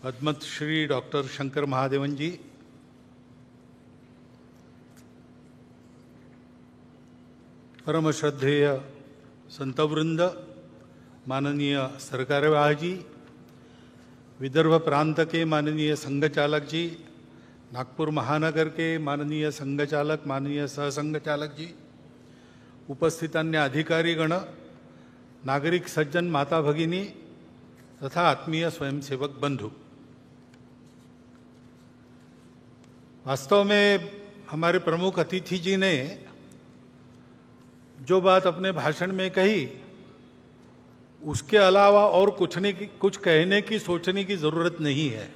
Padmashri doctor Shankar Mahadevan जी, परम श्रद्धेय संतवृंद, माननीय सरकारवाह जी, विदर्भ प्रांत के माननीय संघ चालक जी, नागपुर महानगर के माननीय संघ चालक, माननीय सहसंघ चालक जी, उपस्थित अन्य अधिकारीगण, नागरिक सज्जन, माता भगिनी तथा आत्मीय स्वयंसेवक बंधु, वास्तव में हमारे प्रमुख अतिथि जी ने जो बात अपने भाषण में कही, उसके अलावा और कुछ कहने की, सोचने की जरूरत नहीं है।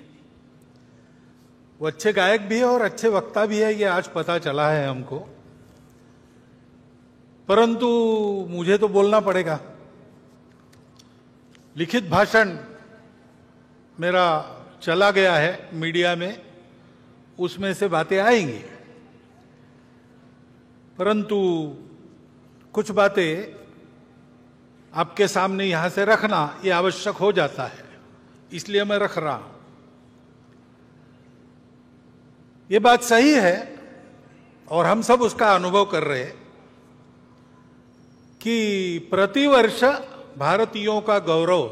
वो अच्छे गायक भी है और अच्छे वक्ता भी है, ये आज पता चला है हमको। परंतु मुझे तो बोलना पड़ेगा। लिखित भाषण मेरा चला गया है मीडिया में, उसमें से बातें आएंगी, परंतु कुछ बातें आपके सामने यहां से रखना ये आवश्यक हो जाता है, इसलिए मैं रख रहा हूं। ये बात सही है और हम सब उसका अनुभव कर रहे हैं कि प्रतिवर्ष भारतीयों का गौरव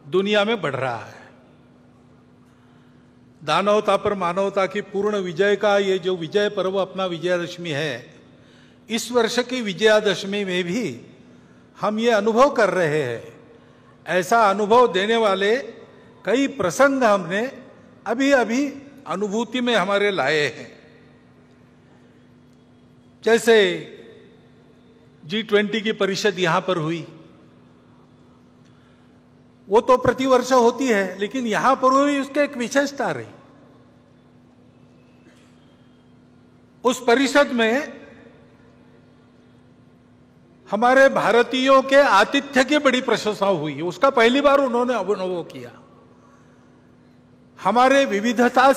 दुनिया में बढ़ रहा है। दानवता पर मानवता की पूर्ण विजय का ये जो विजय पर्व अपना विजयादशमी है, इस वर्ष की विजयादशमी में भी हम ये अनुभव कर रहे हैं। ऐसा अनुभव देने वाले कई प्रसंग हमने अभी अभी अनुभूति में हमारे लाए हैं। जैसे G20 की परिषद यहां पर हुई, वो तो प्रतिवर्ष होती है, लेकिन यहां पर हुई उसके एक विशेषता रही। उस परिषद में हमारे भारतीयों के आतिथ्य की बड़ी प्रशंसा हुई, उसका पहली बार उन्होंने अनुभव किया। हमारे विविधता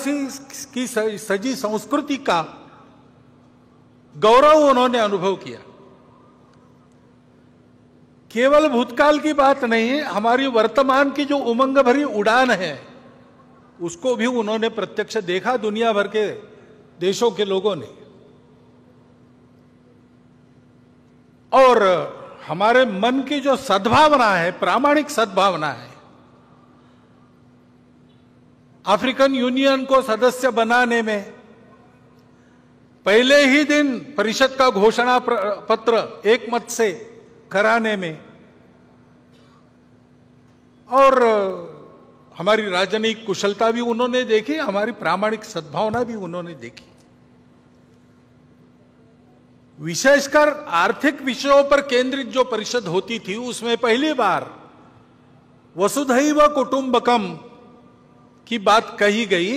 की सजी संस्कृति का गौरव उन्होंने अनुभव किया। केवल भूतकाल की बात नहीं, हमारी वर्तमान की जो उमंग भरी उड़ान है, उसको भी उन्होंने प्रत्यक्ष देखा, दुनिया भर के देशों के लोगों ने। और हमारे मन की जो सद्भावना है, प्रामाणिक सद्भावना है, अफ्रीकन यूनियन को सदस्य बनाने में पहले ही दिन परिषद का घोषणा पत्र एक मत से कराने में, और हमारी राजनयिक कुशलता भी उन्होंने देखी, हमारी प्रामाणिक सद्भावना भी उन्होंने देखी। विशेषकर आर्थिक विषयों पर केंद्रित जो परिषद होती थी, उसमें पहली बार वसुधैव कुटुंबकम की बात कही गई।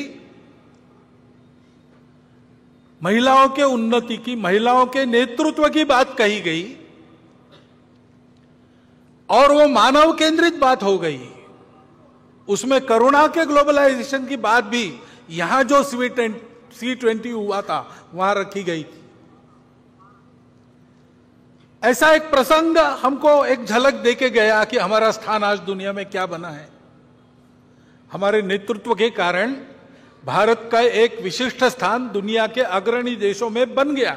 महिलाओं के उन्नति की, महिलाओं के नेतृत्व की बात कही गई, और वो मानव केंद्रित बात हो गई। उसमें करुणा के ग्लोबलाइजेशन की बात भी यहां जो C20 हुआ था वहां रखी गई थी। ऐसा एक प्रसंग हमको एक झलक देके गया कि हमारा स्थान आज दुनिया में क्या बना है। हमारे नेतृत्व के कारण भारत का एक विशिष्ट स्थान दुनिया के अग्रणी देशों में बन गया।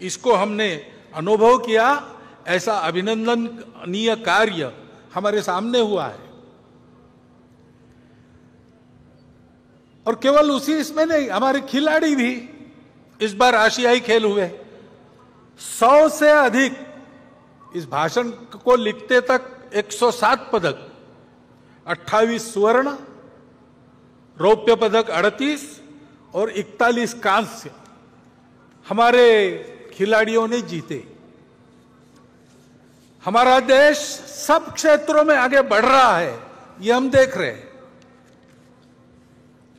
इसको हमने अनुभव किया। ऐसा अभिनंदनीय कार्य हमारे सामने हुआ है। और केवल उसी इसमें नहीं, हमारे खिलाड़ी भी इस बार आशियाई खेल हुए। 100 से अधिक, इस भाषण को लिखते तक 107 पदक, 28 स्वर्ण, रौप्य पदक 38 और 41 कांस्य हमारे खिलाड़ियों ने जीते। हमारा देश सब क्षेत्रों में आगे बढ़ रहा है, ये हम देख रहे हैं।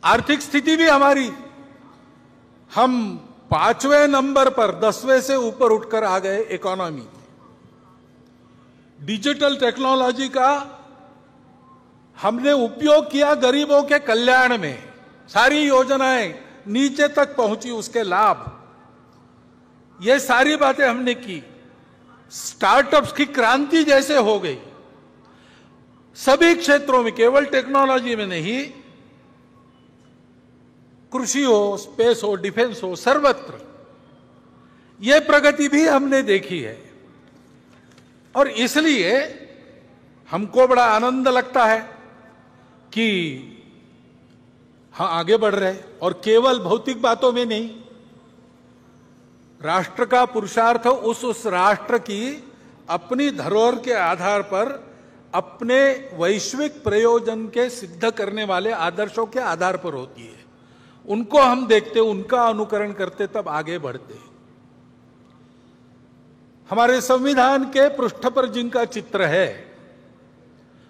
आर्थिक स्थिति भी हमारी, हम 5वें नंबर पर 10वें से ऊपर उठकर आ गए इकोनॉमी। डिजिटल टेक्नोलॉजी का हमने उपयोग किया गरीबों के कल्याण में, सारी योजनाएं नीचे तक पहुंची, उसके लाभ, ये सारी बातें हमने की। स्टार्टअप्स की क्रांति जैसे हो गई सभी क्षेत्रों में, केवल टेक्नोलॉजी में नहीं, कृषि हो, स्पेस हो, डिफेंस हो, सर्वत्र यह प्रगति भी हमने देखी है। और इसलिए हमको बड़ा आनंद लगता है कि हाँ आगे बढ़ रहे हैं, और केवल भौतिक बातों में नहीं। राष्ट्र का पुरुषार्थ उस राष्ट्र की अपनी धरोहर के आधार पर अपने वैश्विक प्रयोजन के सिद्ध करने वाले आदर्शों के आधार पर होती है। उनको हम देखते, उनका अनुकरण करते, तब आगे बढ़ते। हमारे संविधान के पृष्ठ पर जिनका चित्र है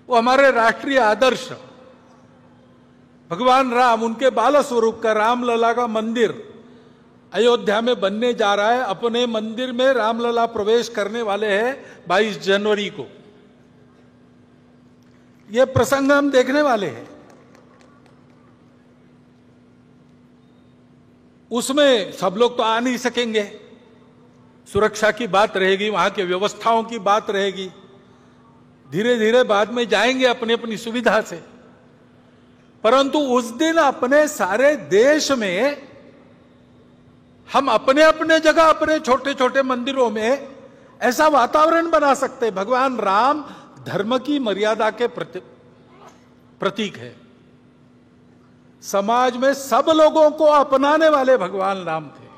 वो हमारे राष्ट्रीय आदर्श भगवान राम, उनके बाल स्वरूप का रामलला का मंदिर अयोध्या में बनने जा रहा है। अपने मंदिर में रामलला प्रवेश करने वाले हैं 22 जनवरी को। यह प्रसंग हम देखने वाले हैं। उसमें सब लोग तो आ नहीं सकेंगे, सुरक्षा की बात रहेगी, वहां की व्यवस्थाओं की बात रहेगी। धीरे धीरे बाद में जाएंगे अपनी अपनी सुविधा से। परंतु उस दिन अपने सारे देश में हम अपने अपने जगह, अपने छोटे छोटे मंदिरों में ऐसा वातावरण बना सकते हैं। भगवान राम धर्म की मर्यादा के प्रतीक है। समाज में सब लोगों को अपनाने वाले भगवान राम थे।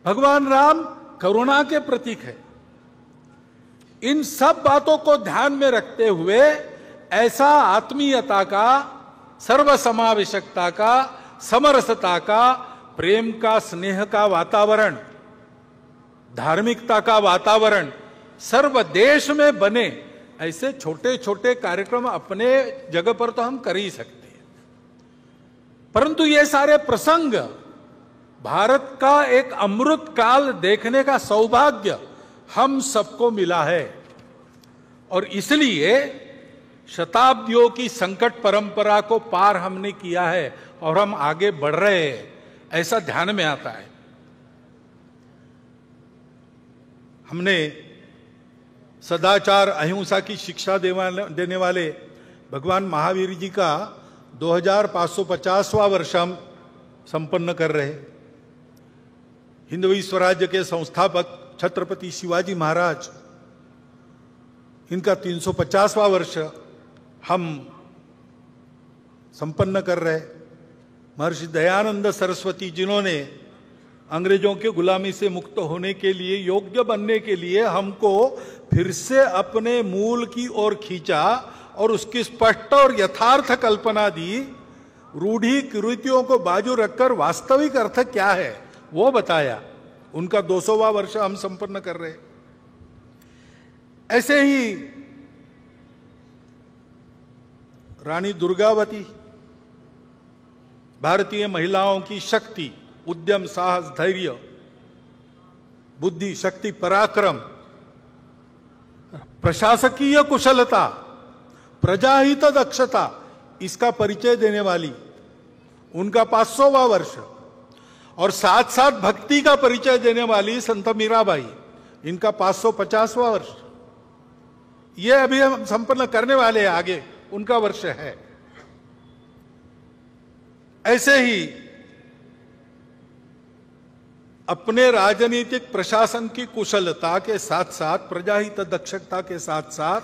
भगवान राम करुणा के प्रतीक है। इन सब बातों को ध्यान में रखते हुए ऐसा आत्मीयता का, सर्वसमावेशकता का, समरसता का, प्रेम का, स्नेह का वातावरण, धार्मिकता का वातावरण सर्व देश में बने, ऐसे छोटे छोटे कार्यक्रम अपने जगह पर तो हम कर ही सकते हैं। परंतु ये सारे प्रसंग भारत का एक अमृत काल देखने का सौभाग्य हम सबको मिला है। और इसलिए शताब्दियों की संकट परंपरा को पार हमने किया है और हम आगे बढ़ रहे हैं, ऐसा ध्यान में आता है। हमने सदाचार, अहिंसा की शिक्षा देने वाले भगवान महावीर जी का 2550वां वर्ष हम संपन्न कर रहे हैं। हिंदवी स्वराज्य के संस्थापक छत्रपति शिवाजी महाराज, इनका 350वां वर्ष हम संपन्न कर रहे। महर्षि दयानंद सरस्वती, जिन्होंने अंग्रेजों के गुलामी से मुक्त होने के लिए, योग्य बनने के लिए हमको फिर से अपने मूल की ओर खींचा और उसकी स्पष्ट और यथार्थ कल्पना दी। रूढ़ी कुरीतियों को बाजू रखकर वास्तविक अर्थ क्या है वो बताया। उनका 200वां वर्ष हम संपन्न कर रहे। ऐसे ही रानी दुर्गावती, भारतीय महिलाओं की शक्ति, उद्यम, साहस, धैर्य, बुद्धि, शक्ति, पराक्रम, प्रशासकीय कुशलता, प्रजाहित दक्षता, इसका परिचय देने वाली उनका 500वां वर्ष। और साथ साथ भक्ति का परिचय देने वाली संत मीराबाई, इनका 550वां वर्ष। ये अभी हम संपन्न करने वाले हैं, आगे उनका वर्ष है। ऐसे ही अपने राजनीतिक प्रशासन की कुशलता के साथ साथ, प्रजाहित दक्षता के साथ साथ,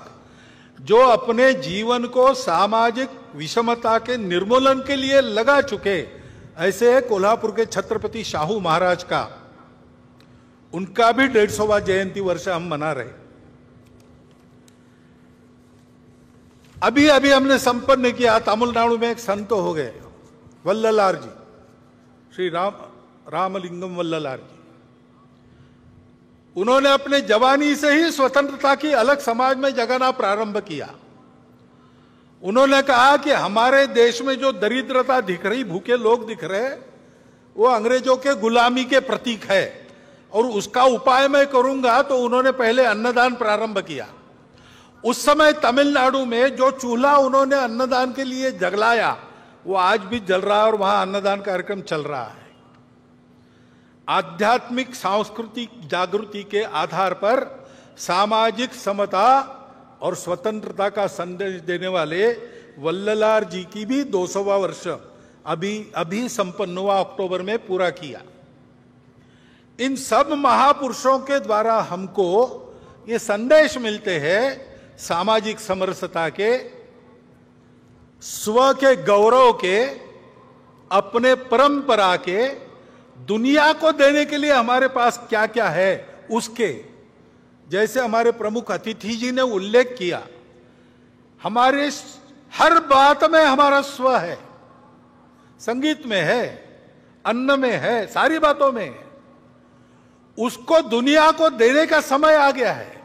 जो अपने जीवन को सामाजिक विषमता के निर्मूलन के लिए लगा चुके, ऐसे कोल्हापुर के छत्रपति शाहू महाराज का, उनका भी 150वां जयंती वर्ष हम मना रहे। अभी अभी हमने संपन्न किया, तमिलनाडु में एक संत हो गए, वल्ललार जी, श्री रामलिंगम वल्ललार जी। उन्होंने अपने जवानी से ही स्वतंत्रता की अलग समाज में जगाना प्रारंभ किया। उन्होंने कहा कि हमारे देश में जो दरिद्रता दिख रही, भूखे लोग दिख रहे, वो अंग्रेजों के गुलामी के प्रतीक है और उसका उपाय मैं करूंगा। तो उन्होंने पहले अन्नदान प्रारंभ किया। उस समय तमिलनाडु में जो चूल्हा उन्होंने अन्नदान के लिए जलाया, वो आज भी जल रहा है और वहां अन्नदान कार्यक्रम चल रहा है। आध्यात्मिक सांस्कृतिक जागृति के आधार पर सामाजिक समता और स्वतंत्रता का संदेश देने वाले वल्ललार जी की भी 200वां वर्ष अभी संपन्न हुआ, अक्टूबर में पूरा किया। इन सब महापुरुषों के द्वारा हमको ये संदेश मिलते हैं सामाजिक समरसता के, स्व के गौरव के, अपने परंपरा के, दुनिया को देने के लिए हमारे पास क्या क्या है उसके। जैसे हमारे प्रमुख अतिथि जी ने उल्लेख किया, हमारे हर बात में हमारा स्व है, संगीत में है, अन्न में है, सारी बातों में है। उसको दुनिया को देने का समय आ गया है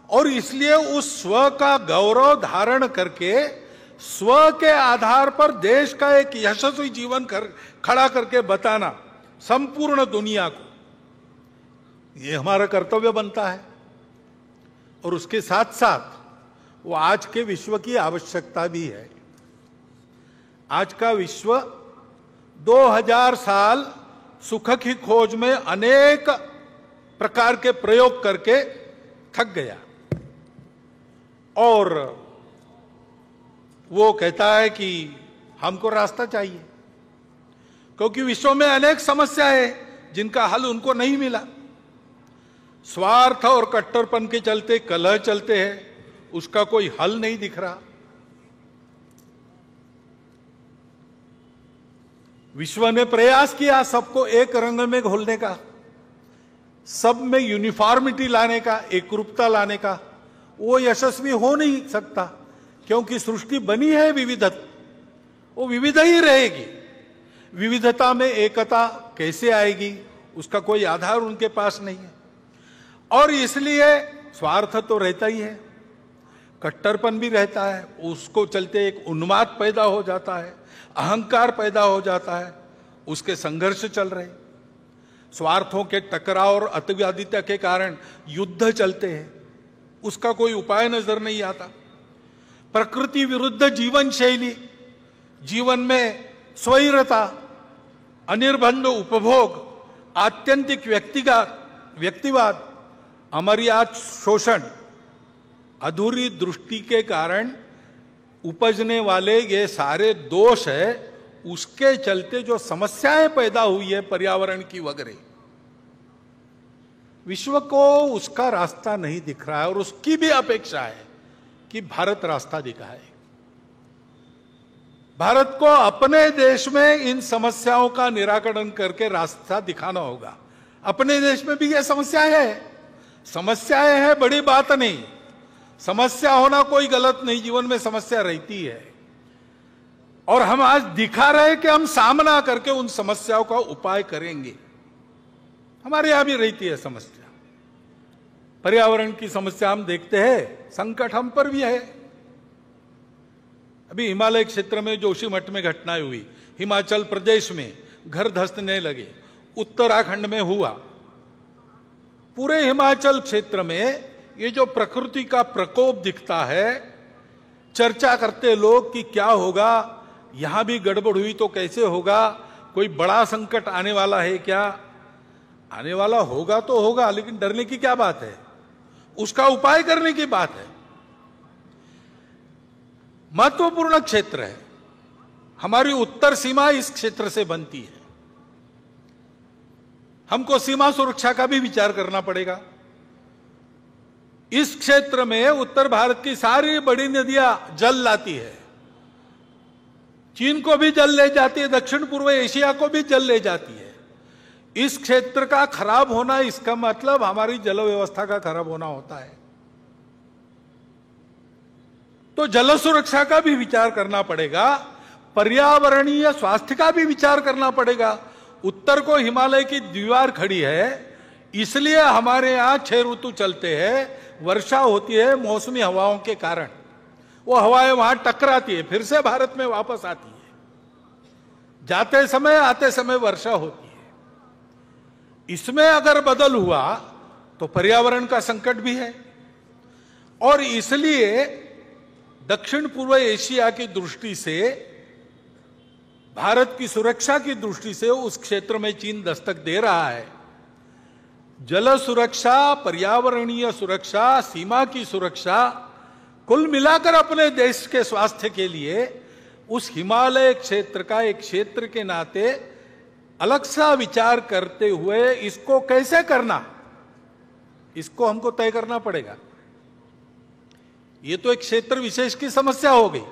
और इसलिए उस स्व का गौरव धारण करके स्व के आधार पर देश का एक यशस्वी जीवन खड़ा करके बताना संपूर्ण दुनिया को, ये हमारा कर्तव्य बनता है। और उसके साथ साथ वो आज के विश्व की आवश्यकता भी है। आज का विश्व 2000 साल सुख की खोज में अनेक प्रकार के प्रयोग करके थक गया और वो कहता है कि हमको रास्ता चाहिए, क्योंकि विश्व में अनेक समस्याएं जिनका हल उनको नहीं मिला। स्वार्थ और कट्टरपन के चलते कलह चलते हैं, उसका कोई हल नहीं दिख रहा। विश्व ने प्रयास किया सबको एक रंग में घोलने का, सब में यूनिफॉर्मिटी लाने का, एकरूपता लाने का। वो यशस्वी हो नहीं सकता क्योंकि सृष्टि बनी है विविधता, वो विविध ही रहेगी। विविधता में एकता कैसे आएगी उसका कोई आधार उनके पास नहीं है और इसलिए स्वार्थ तो रहता ही है, कट्टरपन भी रहता है, उसको चलते एक उन्माद पैदा हो जाता है, अहंकार पैदा हो जाता है, उसके संघर्ष चल रहे, स्वार्थों के टकराव और अतिवादिता के कारण युद्ध चलते हैं, उसका कोई उपाय नजर नहीं आता। प्रकृति विरुद्ध जीवन शैली, जीवन में स्वैरता, अनिर्बंध उपभोग, आत्यंतिक व्यक्तिवाद, अमर्याद शोषण, अधूरी दृष्टि के कारण उपजने वाले ये सारे दोष है, उसके चलते जो समस्याएं पैदा हुई है पर्यावरण की वगैरह, विश्व को उसका रास्ता नहीं दिख रहा है और उसकी भी अपेक्षा है कि भारत रास्ता दिखाए। भारत को अपने देश में इन समस्याओं का निराकरण करके रास्ता दिखाना होगा। अपने देश में भी ये समस्याएं हैं, बड़ी बात नहीं, समस्या होना कोई गलत नहीं, जीवन में समस्या रहती है और हम आज दिखा रहे कि हम सामना करके उन समस्याओं का उपाय करेंगे। हमारे यहां भी रहती है समस्या, पर्यावरण की समस्या हम देखते हैं, संकट हम पर भी है। अभी हिमालय क्षेत्र में जोशीमठ में घटनाएं हुई, हिमाचल प्रदेश में घर धंसने लगे, उत्तराखंड में हुआ, पूरे हिमाचल क्षेत्र में ये जो प्रकृति का प्रकोप दिखता है, चर्चा करते लोग कि क्या होगा, यहां भी गड़बड़ हुई तो कैसे होगा, कोई बड़ा संकट आने वाला है क्या? आने वाला होगा तो होगा, लेकिन डरने की क्या बात है, उसका उपाय करने की बात है। महत्वपूर्ण क्षेत्र है, हमारी उत्तर सीमा इस क्षेत्र से बनती है, हमको सीमा सुरक्षा का भी विचार करना पड़ेगा। इस क्षेत्र में उत्तर भारत की सारी बड़ी नदियां जल लाती है, चीन को भी जल ले जाती है, दक्षिण पूर्व एशिया को भी जल ले जाती है। इस क्षेत्र का खराब होना, इसका मतलब हमारी जल व्यवस्था का खराब होना होता है। तो जल सुरक्षा का भी विचार करना पड़ेगा, पर्यावरणीय स्वास्थ्य का भी विचार करना पड़ेगा। उत्तर को हिमालय की दीवार खड़ी है, इसलिए हमारे यहां 6 ऋतु चलते हैं, वर्षा होती है मौसमी हवाओं के कारण, वो हवाएं वहां टकराती है, फिर से भारत में वापस आती है, जाते समय आते समय वर्षा होती है। इसमें अगर बदल हुआ तो पर्यावरण का संकट भी है और इसलिए दक्षिण पूर्व एशिया की दृष्टि से, भारत की सुरक्षा की दृष्टि से उस क्षेत्र में चीन दस्तक दे रहा है। जल सुरक्षा, पर्यावरणीय सुरक्षा, सीमा की सुरक्षा, कुल मिलाकर अपने देश के स्वास्थ्य के लिए उस हिमालय क्षेत्र का एक क्षेत्र के नाते अलग सा विचार करते हुए इसको कैसे करना, इसको हमको तय करना पड़ेगा। ये तो एक क्षेत्र विशेष की समस्या हो गई,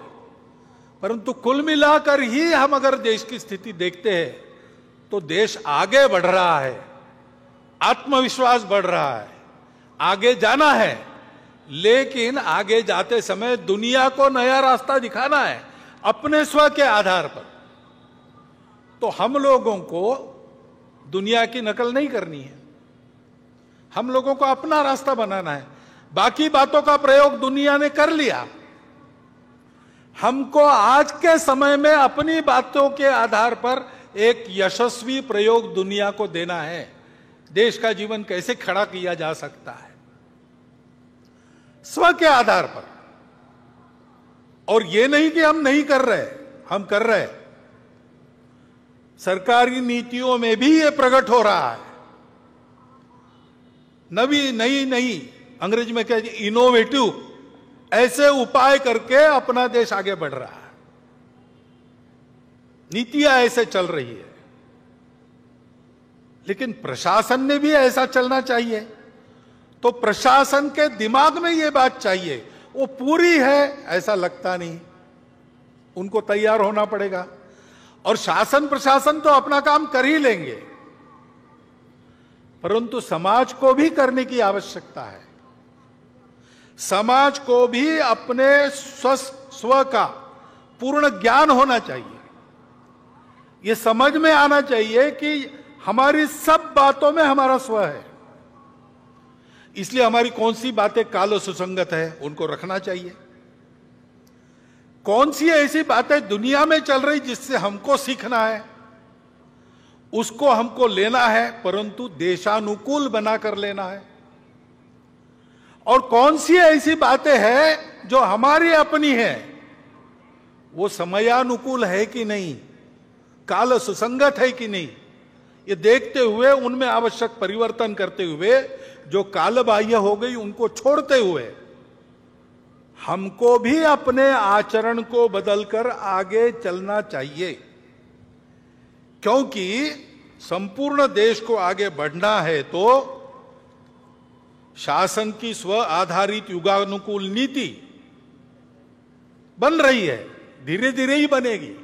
परंतु कुल मिलाकर ही हम अगर देश की स्थिति देखते हैं तो देश आगे बढ़ रहा है, आत्मविश्वास बढ़ रहा है, आगे जाना है, लेकिन आगे जाते समय दुनिया को नया रास्ता दिखाना है अपने स्व के आधार पर। तो हम लोगों को दुनिया की नकल नहीं करनी है, हम लोगों को अपना रास्ता बनाना है। बाकी बातों का प्रयोग दुनिया ने कर लिया, हमको आज के समय में अपनी बातों के आधार पर एक यशस्वी प्रयोग दुनिया को देना है। देश का जीवन कैसे खड़ा किया जा सकता है स्व के आधार पर, और यह नहीं कि हम नहीं कर रहे, हम कर रहे। सरकारी नीतियों में भी यह प्रकट हो रहा है। नई अंग्रेजी में कहते हैं इनोवेटिव, ऐसे उपाय करके अपना देश आगे बढ़ रहा है। नीतियां ऐसे चल रही है, लेकिन प्रशासन ने भी ऐसा चलना चाहिए। तो प्रशासन के दिमाग में यह बात चाहिए, वो पूरी है ऐसा लगता नहीं, उनको तैयार होना पड़ेगा। और शासन प्रशासन तो अपना काम कर ही लेंगे, परंतु समाज को भी करने की आवश्यकता है। समाज को भी अपने स्व का पूर्ण ज्ञान होना चाहिए। यह समझ में आना चाहिए कि हमारी सब बातों में हमारा स्व है, इसलिए हमारी कौन सी बातें काल सुसंगत है उनको रखना चाहिए, कौन सी ऐसी बातें दुनिया में चल रही जिससे हमको सीखना है उसको हमको लेना है, परंतु देशानुकूल बनाकर लेना है, और कौन सी ऐसी बातें हैं जो हमारी अपनी है, वो समयानुकूल है कि नहीं, काल सुसंगत है कि नहीं, ये देखते हुए उनमें आवश्यक परिवर्तन करते हुए जो कालबाह्य हो गई उनको छोड़ते हुए हमको भी अपने आचरण को बदलकर आगे चलना चाहिए। क्योंकि संपूर्ण देश को आगे बढ़ना है तो शासन की स्व आधारित युगानुकूल नीति बन रही है, धीरे धीरे ही बनेगी।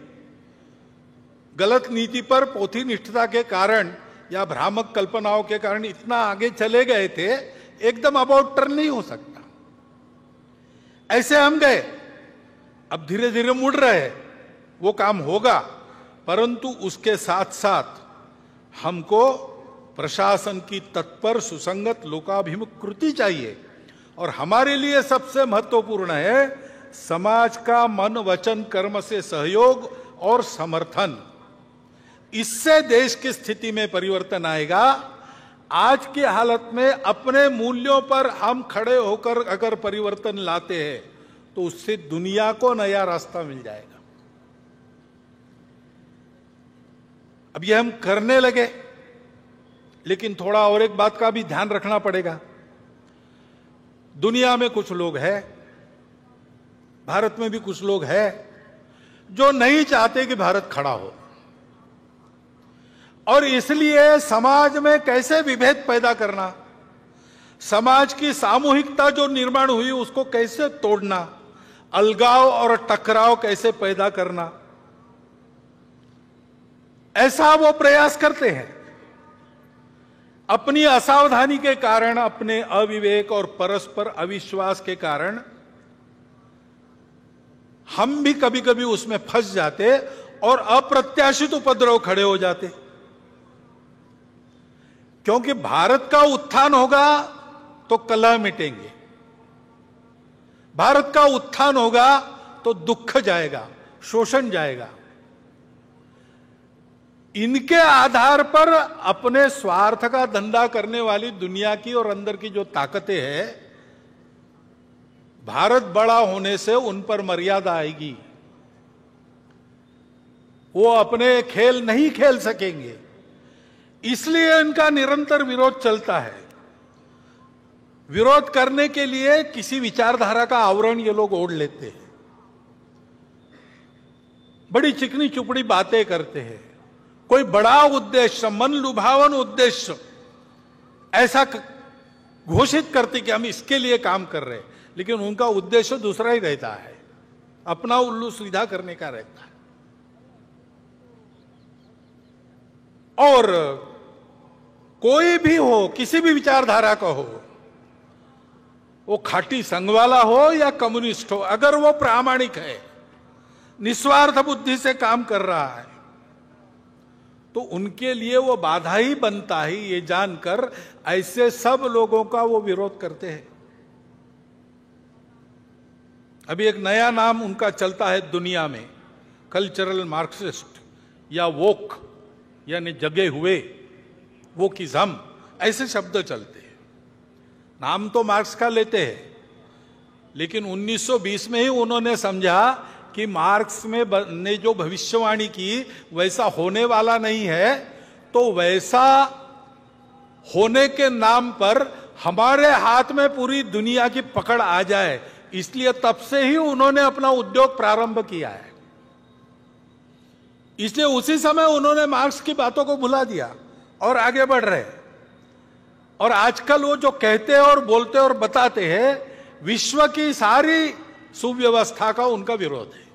गलत नीति पर पोथीनिष्ठता के कारण या भ्रामक कल्पनाओं के कारण इतना आगे चले गए थे, एकदम अबाउट टर्न नहीं हो सकता। ऐसे हम गए, अब धीरे धीरे मुड़ रहे हैं, वो काम होगा, परंतु उसके साथ साथ हमको प्रशासन की तत्पर सुसंगत लोकाभिमुख कृति चाहिए। और हमारे लिए सबसे महत्वपूर्ण है समाज का मन वचन कर्म से सहयोग और समर्थन। इससे देश की स्थिति में परिवर्तन आएगा। आज की हालत में अपने मूल्यों पर हम खड़े होकर अगर परिवर्तन लाते हैं तो उससे दुनिया को नया रास्ता मिल जाएगा। अब ये हम करने लगे, लेकिन थोड़ा और एक बात का भी ध्यान रखना पड़ेगा। दुनिया में कुछ लोग हैं, भारत में भी कुछ लोग हैं जो नहीं चाहते कि भारत खड़ा हो, और इसलिए समाज में कैसे विभेद पैदा करना, समाज की सामूहिकता जो निर्माण हुई उसको कैसे तोड़ना, अलगाव और टकराव कैसे पैदा करना, ऐसा वो प्रयास करते हैं। अपनी असावधानी के कारण, अपने अविवेक और परस्पर अविश्वास के कारण हम भी कभी कभी उसमें फंस जाते और अप्रत्याशित उपद्रव खड़े हो जाते। क्योंकि भारत का उत्थान होगा तो कलह मिटेंगे, भारत का उत्थान होगा तो दुख जाएगा, शोषण जाएगा। इनके आधार पर अपने स्वार्थ का धंधा करने वाली दुनिया की और अंदर की जो ताकतें हैं, भारत बड़ा होने से उन पर मर्यादा आएगी, वो अपने खेल नहीं खेल सकेंगे। इसलिए इनका निरंतर विरोध चलता है। विरोध करने के लिए किसी विचारधारा का आवरण ये लोग ओढ़ लेते हैं, बड़ी चिकनी चुपड़ी बातें करते हैं, कोई बड़ा उद्देश्य, मन लुभावन उद्देश्य ऐसा घोषित करते कि हम इसके लिए काम कर रहे हैं, लेकिन उनका उद्देश्य दूसरा ही रहता है, अपना उल्लू सीधा करने का रहता है। और कोई भी हो, किसी भी विचारधारा का हो, वो खाटी संघ वाला हो या कम्युनिस्ट हो, अगर वो प्रामाणिक है, निस्वार्थ बुद्धि से काम कर रहा है, तो उनके लिए वो बाधा ही बनता है, ये जानकर ऐसे सब लोगों का वो विरोध करते हैं। अभी एक नया नाम उनका चलता है दुनिया में, कल्चरल मार्क्सिस्ट या वोक, यानी जगे हुए, वोकिज्म, ऐसे शब्द चलते हैं। नाम तो मार्क्स का लेते हैं, लेकिन 1920 में ही उन्होंने समझा कि मार्क्स ने जो भविष्यवाणी की वैसा होने वाला नहीं है, तो वैसा होने के नाम पर हमारे हाथ में पूरी दुनिया की पकड़ आ जाए, इसलिए तब से ही उन्होंने अपना उद्योग प्रारंभ किया है। इसलिए उसी समय उन्होंने मार्क्स की बातों को भुला दिया और आगे बढ़ रहे। और आजकल वो जो कहते हैं और बोलते और बताते हैं, विश्व की सारी सुव्यवस्था का उनका विरोध है।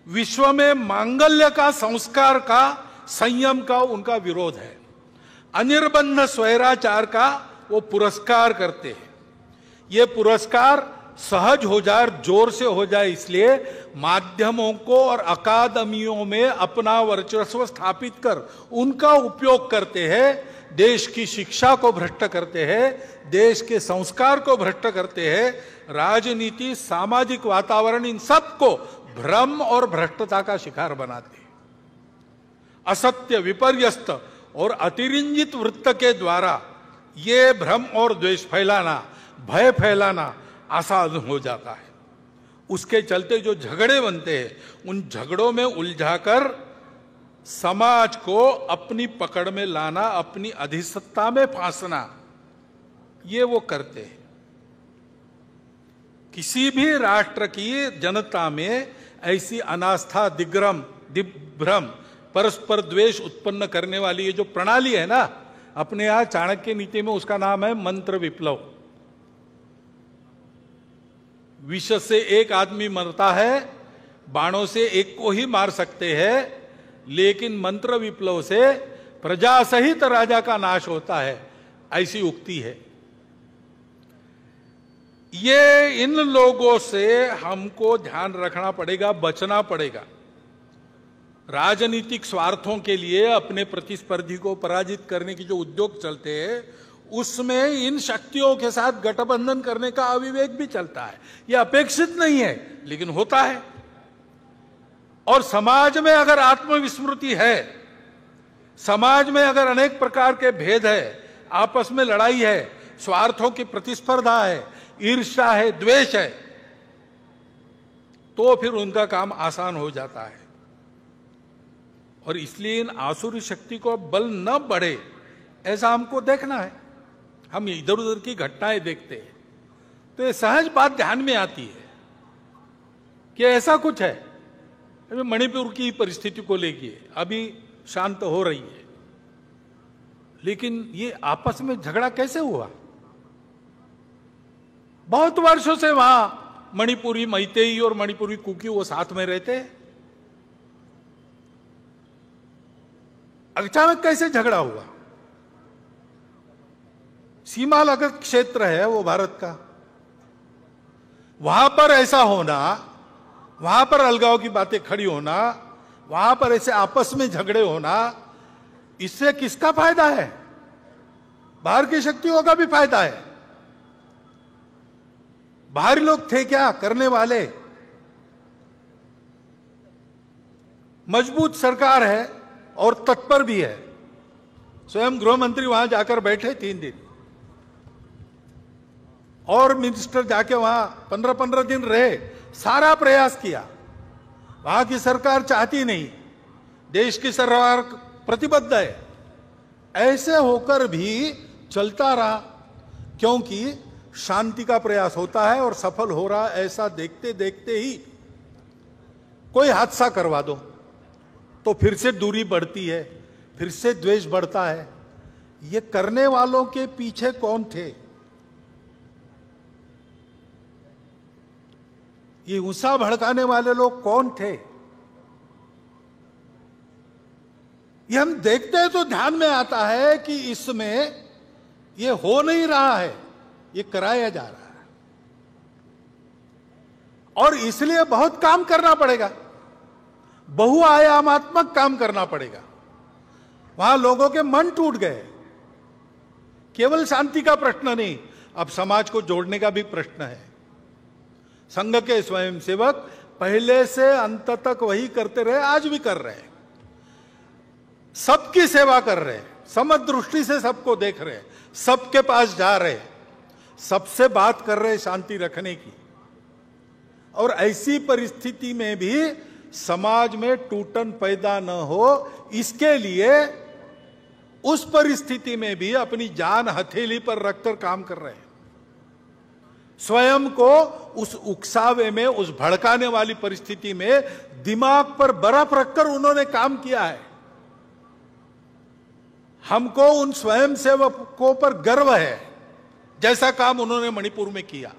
विश्व में मांगल्य का, संस्कार का, संयम का उनका विरोध है। अनिर्बंध स्वैराचार का वो पुरस्कार करते हैं। ये पुरस्कार सहज हो जाए, जोर से हो जाए, इसलिए माध्यमों को और अकादमियों में अपना वर्चस्व स्थापित कर उनका उपयोग करते हैं। देश की शिक्षा को भ्रष्ट करते हैं, देश के संस्कार को भ्रष्ट करते हैं, राजनीति, सामाजिक वातावरण, इन सब को भ्रम और भ्रष्टता का शिकार बनाते हैं। असत्य, विपर्यस्त और अतिरंजित वृत्त के द्वारा ये भ्रम और द्वेष फैलाना, भय फैलाना आसान हो जाता है। उसके चलते जो झगड़े बनते हैं, उन झगड़ों में उलझाकर समाज को अपनी पकड़ में लाना, अपनी अधिसत्ता में फांसना, ये वो करते हैं। किसी भी राष्ट्र की जनता में ऐसी अनास्था, दिग्भ्रम, परस्पर द्वेष उत्पन्न करने वाली ये जो प्रणाली है ना, अपने यहां चाणक्य नीति में उसका नाम है मंत्र विप्लव। विष से एक आदमी मरता है, बाणों से एक को ही मार सकते हैं, लेकिन मंत्र विप्लव से प्रजा सहित राजा का नाश होता है, ऐसी उक्ति है। ये इन लोगों से हमको ध्यान रखना पड़ेगा, बचना पड़ेगा। राजनीतिक स्वार्थों के लिए अपने प्रतिस्पर्धी को पराजित करने की जो उद्योग चलते हैं, उसमें इन शक्तियों के साथ गठबंधन करने का अविवेक भी चलता है। यह अपेक्षित नहीं है, लेकिन होता है। और समाज में अगर आत्मविस्मृति है, समाज में अगर अनेक प्रकार के भेद है, आपस में लड़ाई है, स्वार्थों की प्रतिस्पर्धा है, ईर्ष्या है, द्वेष है, तो फिर उनका काम आसान हो जाता है। और इसलिए इन आसुरी शक्ति को बल न बढ़े, ऐसा हमको देखना है। हम इधर उधर की घटनाएं देखते हैं तो ये सहज बात ध्यान में आती है कि ऐसा कुछ है। अभी मणिपुर की परिस्थिति को लेकर अभी शांत हो रही है, लेकिन ये आपस में झगड़ा कैसे हुआ? बहुत वर्षों से वहां मणिपुरी मैतेई और मणिपुरी कुकी वो साथ में रहते हैं, अचानक कैसे झगड़ा हुआ? सीमा लगत क्षेत्र है वो भारत का, वहां पर ऐसा होना, वहां पर अलगाव की बातें खड़ी होना, वहां पर ऐसे आपस में झगड़े होना, इससे किसका फायदा है? बाहर की शक्तियों का भी फायदा है। बाहरी लोग थे क्या करने वाले? मजबूत सरकार है और तत्पर भी है। स्वयं गृह मंत्री वहां जाकर बैठे 3 दिन, और मिनिस्टर जाके वहां 15-15 दिन रहे, सारा प्रयास किया। वहां की सरकार चाहती नहीं, देश की सरकार प्रतिबद्ध है। ऐसे होकर भी चलता रहा। क्योंकि शांति का प्रयास होता है और सफल हो रहा ऐसा देखते देखते ही कोई हादसा करवा दो तो फिर से दूरी बढ़ती है, फिर से द्वेष बढ़ता है। ये करने वालों के पीछे कौन थे? ये गुस्सा भड़काने वाले लोग कौन थे? ये हम देखते हैं तो ध्यान में आता है कि इसमें ये हो नहीं रहा है, ये कराया जा रहा है, और इसलिए बहुत काम करना पड़ेगा, बहुआयामात्मक काम करना पड़ेगा। वहां लोगों के मन टूट गए। केवल शांति का प्रश्न नहीं, अब समाज को जोड़ने का भी प्रश्न है। संघ के स्वयंसेवक पहले से अंत तक वही करते रहे, आज भी कर रहे हैं। सबकी सेवा कर रहे हैं, समदृष्टि से सबको देख रहे हैं, सबके पास जा रहे हैं, सबसे बात कर रहे हैं शांति रखने की। और ऐसी परिस्थिति में भी समाज में टूटन पैदा न हो, इसके लिए उस परिस्थिति में भी अपनी जान हथेली पर रखकर काम कर रहे हैं। स्वयं को उस उकसावे में, उस भड़काने वाली परिस्थिति में दिमाग पर बर्फ रखकर उन्होंने काम किया है। हमको उन स्वयंसेवकों पर गर्व है, जैसा काम उन्होंने मणिपुर में किया।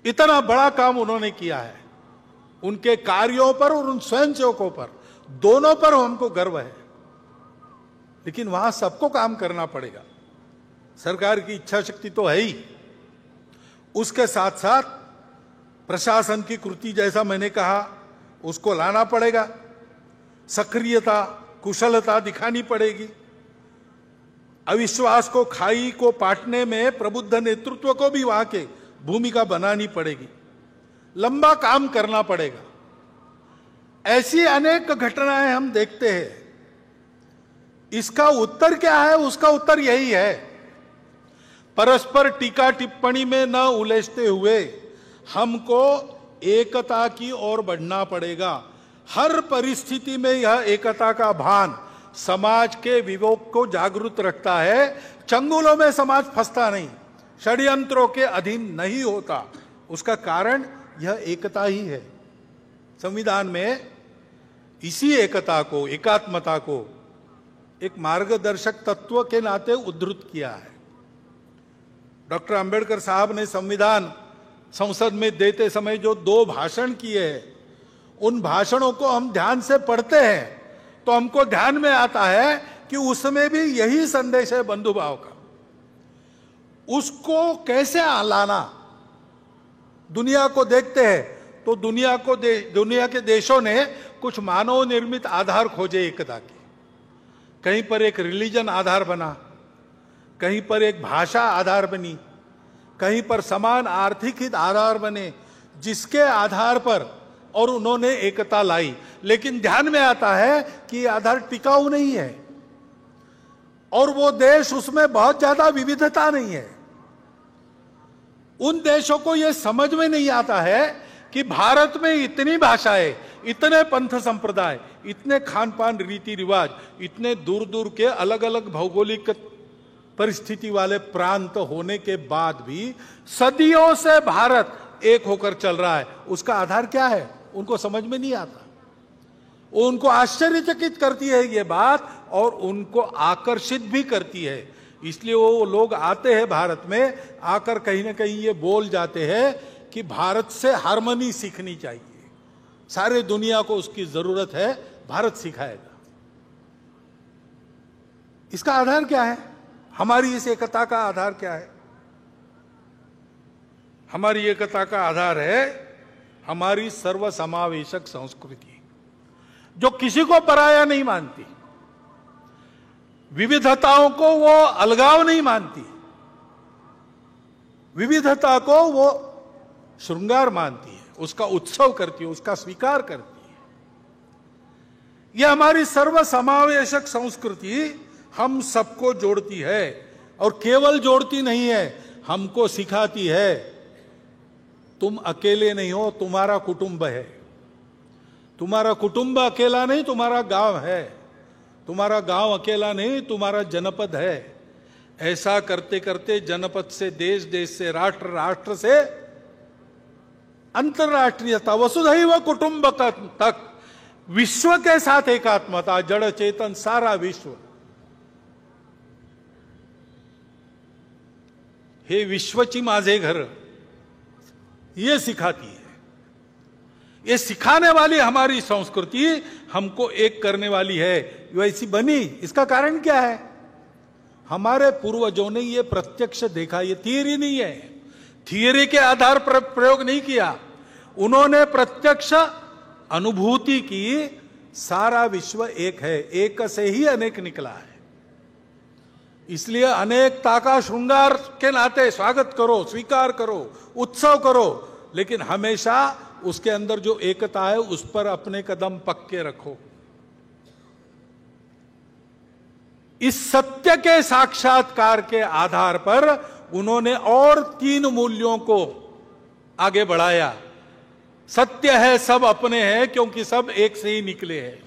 इतना बड़ा काम उन्होंने किया है। उनके कार्यों पर और उन स्वयंसेवकों पर, दोनों पर हमको गर्व है। लेकिन वहां सबको काम करना पड़ेगा। सरकार की इच्छा शक्ति तो है ही, उसके साथ साथ प्रशासन की कृति, जैसा मैंने कहा, उसको लाना पड़ेगा। सक्रियता, कुशलता दिखानी पड़ेगी। अविश्वास को, खाई को पाटने में प्रबुद्ध नेतृत्व को भी वहां के भूमिका बनानी पड़ेगी। लंबा काम करना पड़ेगा। ऐसी अनेक घटनाएं हम देखते हैं। इसका उत्तर क्या है? उसका उत्तर यही है, परस्पर टीका टिप्पणी में न उलझते हुए हमको एकता की ओर बढ़ना पड़ेगा। हर परिस्थिति में यह एकता का भान समाज के विवेक को जागरूक रखता है। चंगुलों में समाज फंसता नहीं, षड्यंत्रों के अधीन नहीं होता। उसका कारण यह एकता ही है। संविधान में इसी एकता को, एकात्मता को एक मार्गदर्शक तत्व के नाते उद्धृत किया है। डॉक्टर अंबेडकर साहब ने संविधान संसद में देते समय जो 2 भाषण किए हैं, उन भाषणों को हम ध्यान से पढ़ते हैं तो हमको ध्यान में आता है कि उसमें भी यही संदेश है बंधुभाव का। उसको कैसे लाना? दुनिया को देखते हैं तो दुनिया के देशों ने कुछ मानव निर्मित आधार खोजे एकता के। कहीं पर एक रिलीजन आधार बना, कहीं पर एक भाषा आधार बनी, कहीं पर समान आर्थिक हित आधार बने, जिसके आधार पर और उन्होंने एकता लाई। लेकिन ध्यान में आता है कि ये आधार टिकाऊ नहीं है, और वो देश, उसमें बहुत ज्यादा विविधता नहीं है। उन देशों को यह समझ में नहीं आता है कि भारत में इतनी भाषाएं, इतने पंथ संप्रदाय, इतने खान पान रीति रिवाज, इतने दूर दूर के अलग अलग भौगोलिक परिस्थिति वाले प्रांत होने के बाद भी सदियों से भारत एक होकर चल रहा है। उसका आधार क्या है? उनको समझ में नहीं आता। उनको आश्चर्यचकित करती है ये बात, और उनको आकर्षित भी करती है। इसलिए वो लोग आते हैं भारत में, आकर कहीं ना कहीं ये बोल जाते हैं कि भारत से हार्मनी सीखनी चाहिए, सारे दुनिया को उसकी जरूरत है, भारत सिखाएगा। इसका आधार क्या है? हमारी इस एकता का आधार क्या है? हमारी एकता का आधार है हमारी सर्वसमावेशक संस्कृति, जो किसी को पराया नहीं मानती, विविधताओं को वो अलगाव नहीं मानती, विविधता को वो श्रृंगार मानती है, उसका उत्सव करती है, उसका स्वीकार करती है। यह हमारी सर्वसमावेशक संस्कृति हम सबको जोड़ती है, और केवल जोड़ती नहीं है, हमको सिखाती है तुम अकेले नहीं हो, तुम्हारा कुटुंब है। तुम्हारा कुटुंब अकेला नहीं, तुम्हारा गांव है। तुम्हारा गांव अकेला नहीं, तुम्हारा जनपद है। ऐसा करते करते जनपद से देश, देश से राष्ट्र, राष्ट्र से अंतरराष्ट्रीयता, वसुधैव कुटुंबकम तक विश्व के साथ एकात्मता, जड़ चेतन सारा विश्व। हे विश्वची माझे घर, ये सिखाती है। ये सिखाने वाली हमारी संस्कृति हमको एक करने वाली है, वैसी बनी। इसका कारण क्या है? हमारे पूर्वजों ने ये प्रत्यक्ष देखा। ये थियरी नहीं है, थियरी के आधार पर प्रयोग नहीं किया, उन्होंने प्रत्यक्ष अनुभूति की। सारा विश्व एक है, एक से ही अनेक निकला है। इसलिए अनेकता का श्रृंगार के नाते स्वागत करो, स्वीकार करो, उत्सव करो, लेकिन हमेशा उसके अंदर जो एकता है उस पर अपने कदम पक्के रखो। इस सत्य के साक्षात्कार के आधार पर उन्होंने और 3 मूल्यों को आगे बढ़ाया। सत्य है सब अपने हैं, क्योंकि सब एक से ही निकले हैं,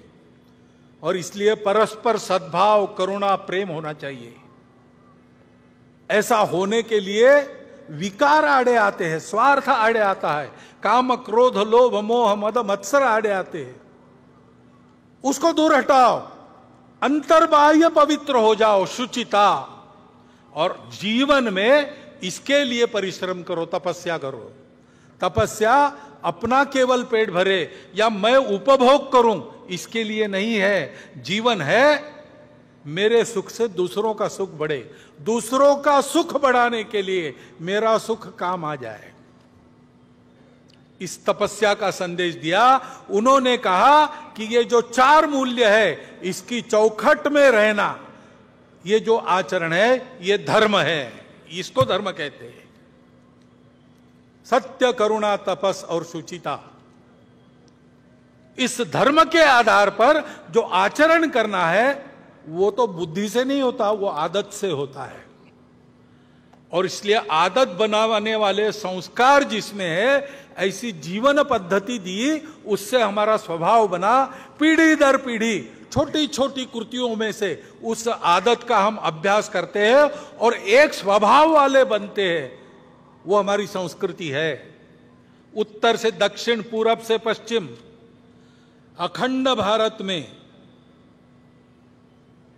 और इसलिए परस्पर सद्भाव, करुणा, प्रेम होना चाहिए। ऐसा होने के लिए विकार आड़े आते हैं, स्वार्थ आड़े आता है, काम, क्रोध, लोभ, मोह, मद, मत्सर आड़े आते हैं। उसको दूर हटाओ, अंतर्बाह्य पवित्र हो जाओ, शुचिता। और जीवन में इसके लिए परिश्रम करो, तपस्या करो। तपस्या अपना केवल पेट भरे या मैं उपभोग करूं, इसके लिए नहीं है। जीवन है मेरे सुख से दूसरों का सुख बढ़े, दूसरों का सुख बढ़ाने के लिए मेरा सुख काम आ जाए। इस तपस्या का संदेश दिया। उन्होंने कहा कि ये जो 4 मूल्य है, इसकी चौखट में रहना, ये जो आचरण है, ये धर्म है। इसको धर्म कहते हैं। सत्य, करुणा, तपस और शुचिता। इस धर्म के आधार पर जो आचरण करना है वो तो बुद्धि से नहीं होता, वो आदत से होता है। और इसलिए आदत बनाने वाले संस्कार जिसमें है, ऐसी जीवन पद्धति दी, उससे हमारा स्वभाव बना। पीढ़ी दर पीढ़ी छोटी छोटी कृतियों में से उस आदत का हम अभ्यास करते हैं और एक स्वभाव वाले बनते हैं। वो हमारी संस्कृति है। उत्तर से दक्षिण, पूरब से पश्चिम, अखंड भारत में,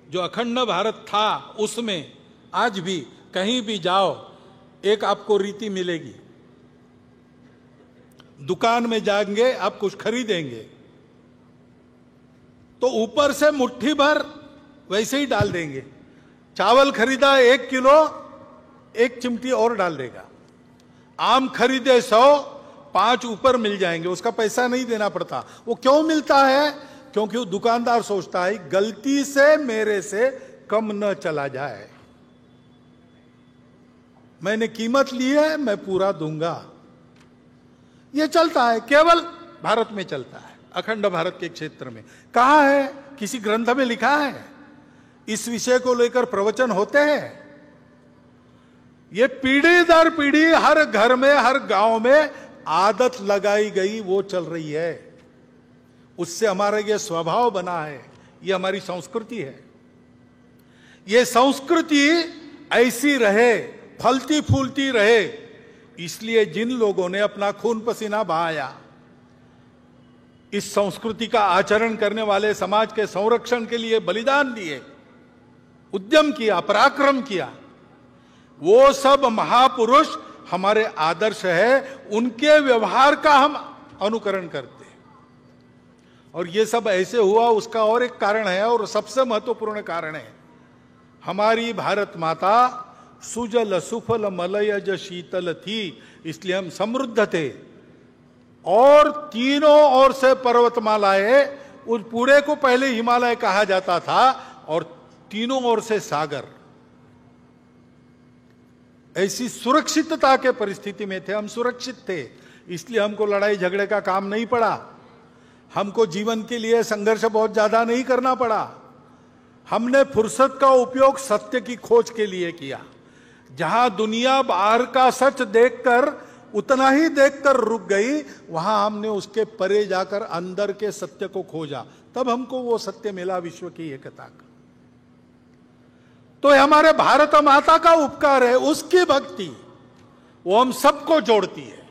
जो अखंड भारत था उसमें आज भी कहीं भी जाओ एक आपको रीति मिलेगी। दुकान में जाएंगे, आप कुछ खरीदेंगे तो ऊपर से मुट्ठी भर वैसे ही डाल देंगे। चावल खरीदा 1 किलो, 1 चिमटी और डाल देगा। आम खरीदे 100, 5 ऊपर मिल जाएंगे, उसका पैसा नहीं देना पड़ता। वो क्यों मिलता है? क्योंकि वो दुकानदार सोचता है गलती से मेरे से कम न चला जाए, मैंने कीमत ली है, मैं पूरा दूंगा। ये चलता है, केवल भारत में चलता है, अखंड भारत के क्षेत्र में। कहां है? किसी ग्रंथ में लिखा है? इस विषय को लेकर प्रवचन होते हैं? ये पीढ़ी दर पीढ़ी हर घर में, हर गांव में आदत लगाई गई, वो चल रही है। उससे हमारा ये स्वभाव बना है, ये हमारी संस्कृति है। ये संस्कृति ऐसी रहे, फलती फूलती रहे, इसलिए जिन लोगों ने अपना खून पसीना बहाया, इस संस्कृति का आचरण करने वाले समाज के संरक्षण के लिए बलिदान दिए, उद्यम किया, पराक्रम किया, वो सब महापुरुष हमारे आदर्श है। उनके व्यवहार का हम अनुकरण करते हैं। और ये सब ऐसे हुआ, उसका और एक कारण है, और सबसे महत्वपूर्ण कारण है, हमारी भारत माता सुजल सुफल मलयज शीतल थी, इसलिए हम समृद्ध थे। और तीनों ओर से पर्वतमालाएं, उस पूरे को पहले हिमालय कहा जाता था, और तीनों ओर से सागर। ऐसी सुरक्षितता के परिस्थिति में थे, हम सुरक्षित थे, इसलिए हमको लड़ाई झगड़े का काम नहीं पड़ा, हमको जीवन के लिए संघर्ष बहुत ज्यादा नहीं करना पड़ा। हमने फुर्सत का उपयोग सत्य की खोज के लिए किया। जहां दुनिया बाहर का सच देखकर उतना ही देखकर रुक गई, वहां हमने उसके परे जाकर अंदर के सत्य को खोजा, तब हमको वो सत्य मिला, विश्व की एकता का। तो ये हमारे भारत माता का उपकार है, उसकी भक्ति वो हम सबको जोड़ती है।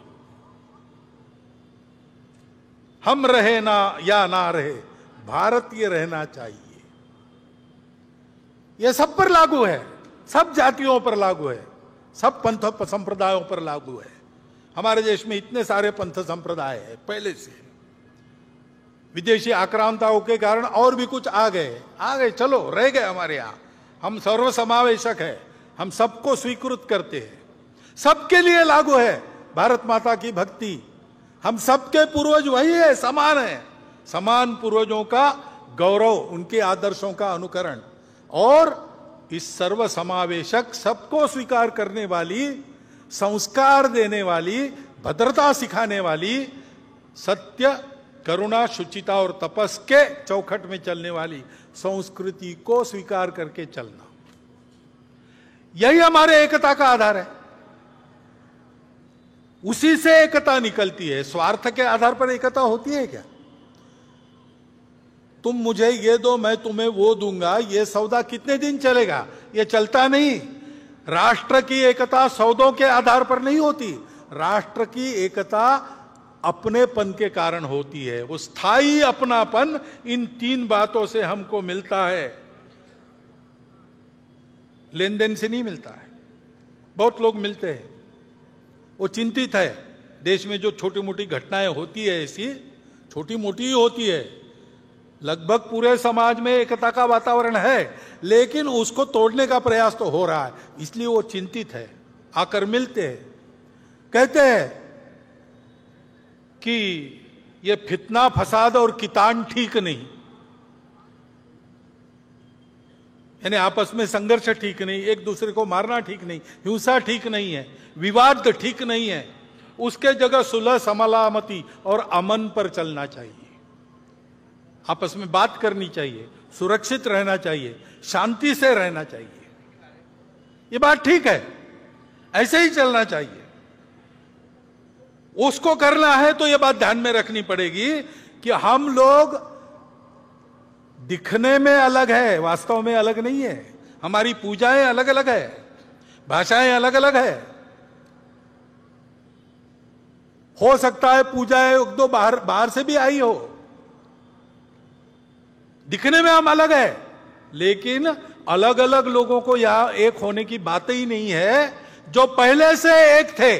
हम रहे ना या ना रहे, भारतीय रहना चाहिए। यह सब पर लागू है, सब जातियों पर लागू है, सब पंथ संप्रदायों पर लागू है। हमारे देश में इतने सारे पंथ संप्रदाय है पहले से, विदेशी आक्रांताओं के कारण और भी कुछ आ गए, चलो रह गए हमारे यहां। हम सर्वसमावेशक है, हम सबको स्वीकृत करते हैं, सबके लिए लागू है भारत माता की भक्ति। हम सबके पूर्वज वही है, समान है, समान पूर्वजों का गौरव, उनके आदर्शों का अनुकरण, और इस सर्वसमावेशक, सबको स्वीकार करने वाली, संस्कार देने वाली, भद्रता सिखाने वाली, सत्य, करुणा, शुचिता और तपस के चौखट में चलने वाली संस्कृति को स्वीकार करके चलना, यही हमारे एकता का आधार है। उसी से एकता निकलती है। स्वार्थ के आधार पर एकता होती है क्या? तुम मुझे ये दो, मैं तुम्हें वो दूंगा, ये सौदा कितने दिन चलेगा? ये चलता नहीं। राष्ट्र की एकता सौदों के आधार पर नहीं होती। राष्ट्र की एकता अपनेपन के कारण होती है। वो स्थायी अपनापन इन तीन बातों से हमको मिलता है, लेन देन से नहीं मिलता है। बहुत लोग मिलते हैं, वो चिंतित है। देश में जो छोटी मोटी घटनाएं होती है, ऐसी छोटी मोटी ही होती है, लगभग पूरे समाज में एकता का वातावरण है, लेकिन उसको तोड़ने का प्रयास तो हो रहा है, इसलिए वो चिंतित है। आकर मिलते हैं, कहते हैं कि ये फितना फसाद और कितान ठीक नहीं, यानी आपस में संघर्ष ठीक नहीं, एक दूसरे को मारना ठीक नहीं, हिंसा ठीक नहीं है, विवाद ठीक नहीं है। उसके जगह सुलह, समलामती और अमन पर चलना चाहिए। आपस में बात करनी चाहिए, सुरक्षित रहना चाहिए, शांति से रहना चाहिए। ये बात ठीक है, ऐसे ही चलना चाहिए। उसको करना है तो ये बात ध्यान में रखनी पड़ेगी कि हम लोग दिखने में अलग है, वास्तव में अलग नहीं है। हमारी पूजाएं अलग अलग है, भाषाएं अलग अलग है। हो सकता है पूजाएं एक दो बाहर से भी आई हो, दिखने में हम अलग है, लेकिन अलग अलग लोगों को यहां एक होने की बात ही नहीं है, जो पहले से एक थे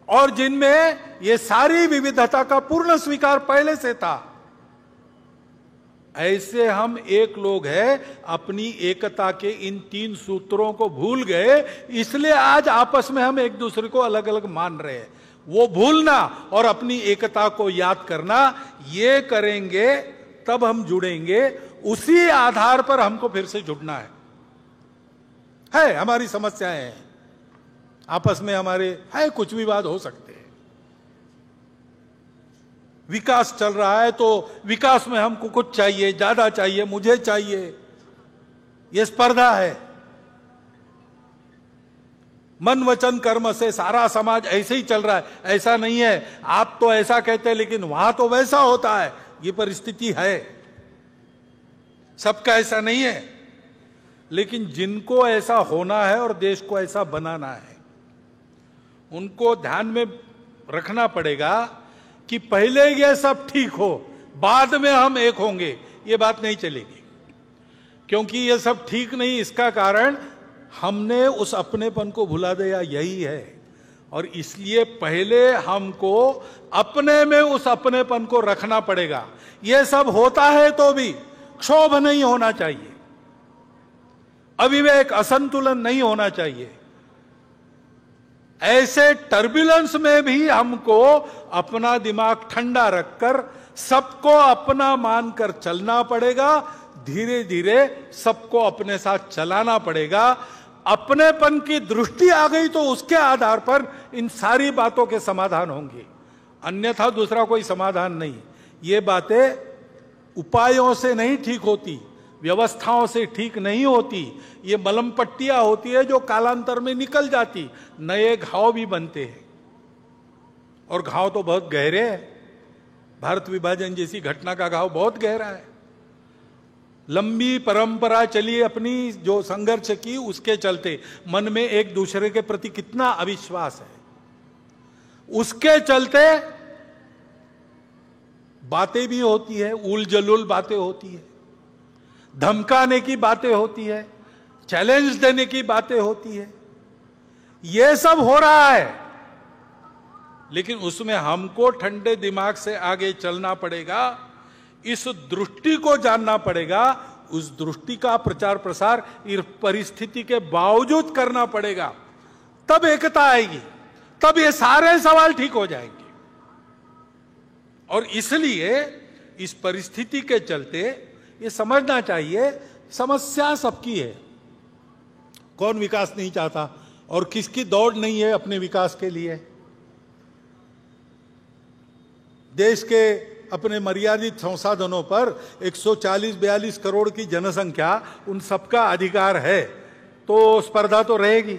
और जिनमें ये सारी विविधता का पूर्ण स्वीकार पहले से था। ऐसे हम एक लोग हैं, अपनी एकता के इन तीन सूत्रों को भूल गए, इसलिए आज आपस में हम एक दूसरे को अलग अलग मान रहे हैं। वो भूलना और अपनी एकता को याद करना, ये करेंगे तब हम जुड़ेंगे। उसी आधार पर हमको फिर से जुड़ना है। हमारी समस्याएं हैं, आपस में हमारे है कुछ विवाद हो सकते हैं। विकास चल रहा है तो विकास में हमको कुछ चाहिए, ज्यादा चाहिए, मुझे चाहिए, यह स्पर्धा है। मन वचन कर्म से सारा समाज ऐसे ही चल रहा है, ऐसा नहीं है। आप तो ऐसा कहते हैं लेकिन वहां तो वैसा होता है, ये परिस्थिति है। सबका ऐसा नहीं है, लेकिन जिनको ऐसा होना है और देश को ऐसा बनाना है, उनको ध्यान में रखना पड़ेगा कि पहले ये सब ठीक हो, बाद में हम एक होंगे, ये बात नहीं चलेगी। क्योंकि ये सब ठीक नहीं, इसका कारण हमने उस अपनेपन को भुला दिया, यही है। और इसलिए पहले हमको अपने में उस अपनेपन को रखना पड़ेगा। ये सब होता है तो भी क्षोभ नहीं होना चाहिए, अविवेक, असंतुलन नहीं होना चाहिए। ऐसे टर्बुलेंस में भी हमको अपना दिमाग ठंडा रखकर सबको अपना मानकर चलना पड़ेगा। धीरे धीरे सबको अपने साथ चलाना पड़ेगा। अपनेपन की दृष्टि आ गई तो उसके आधार पर इन सारी बातों के समाधान होंगे, अन्यथा दूसरा कोई समाधान नहीं। ये बातें उपायों से नहीं ठीक होती, व्यवस्थाओं से ठीक नहीं होती। ये मलम पट्टियां होती है जो कालांतर में निकल जाती, नए घाव भी बनते हैं, और घाव तो बहुत गहरे हैं। भारत विभाजन जैसी घटना का घाव बहुत गहरा है। लंबी परंपरा चली अपनी जो संघर्ष की, उसके चलते मन में एक दूसरे के प्रति कितना अविश्वास है, उसके चलते बातें भी होती है, उल जलूल बातें होती है, धमकाने की बातें होती है, चैलेंज देने की बातें होती है, यह सब हो रहा है। लेकिन उसमें हमको ठंडे दिमाग से आगे चलना पड़ेगा, इस दृष्टि को जानना पड़ेगा, उस दृष्टि का प्रचार प्रसार इस परिस्थिति के बावजूद करना पड़ेगा, तब एकता आएगी, तब ये सारे सवाल ठीक हो जाएंगे। और इसलिए इस परिस्थिति के चलते ये समझना चाहिए, समस्या सबकी है। कौन विकास नहीं चाहता और किसकी दौड़ नहीं है अपने विकास के लिए। देश के अपने मर्यादित संसाधनों पर 140-42 करोड़ की जनसंख्या, उन सबका अधिकार है, तो स्पर्धा तो रहेगी।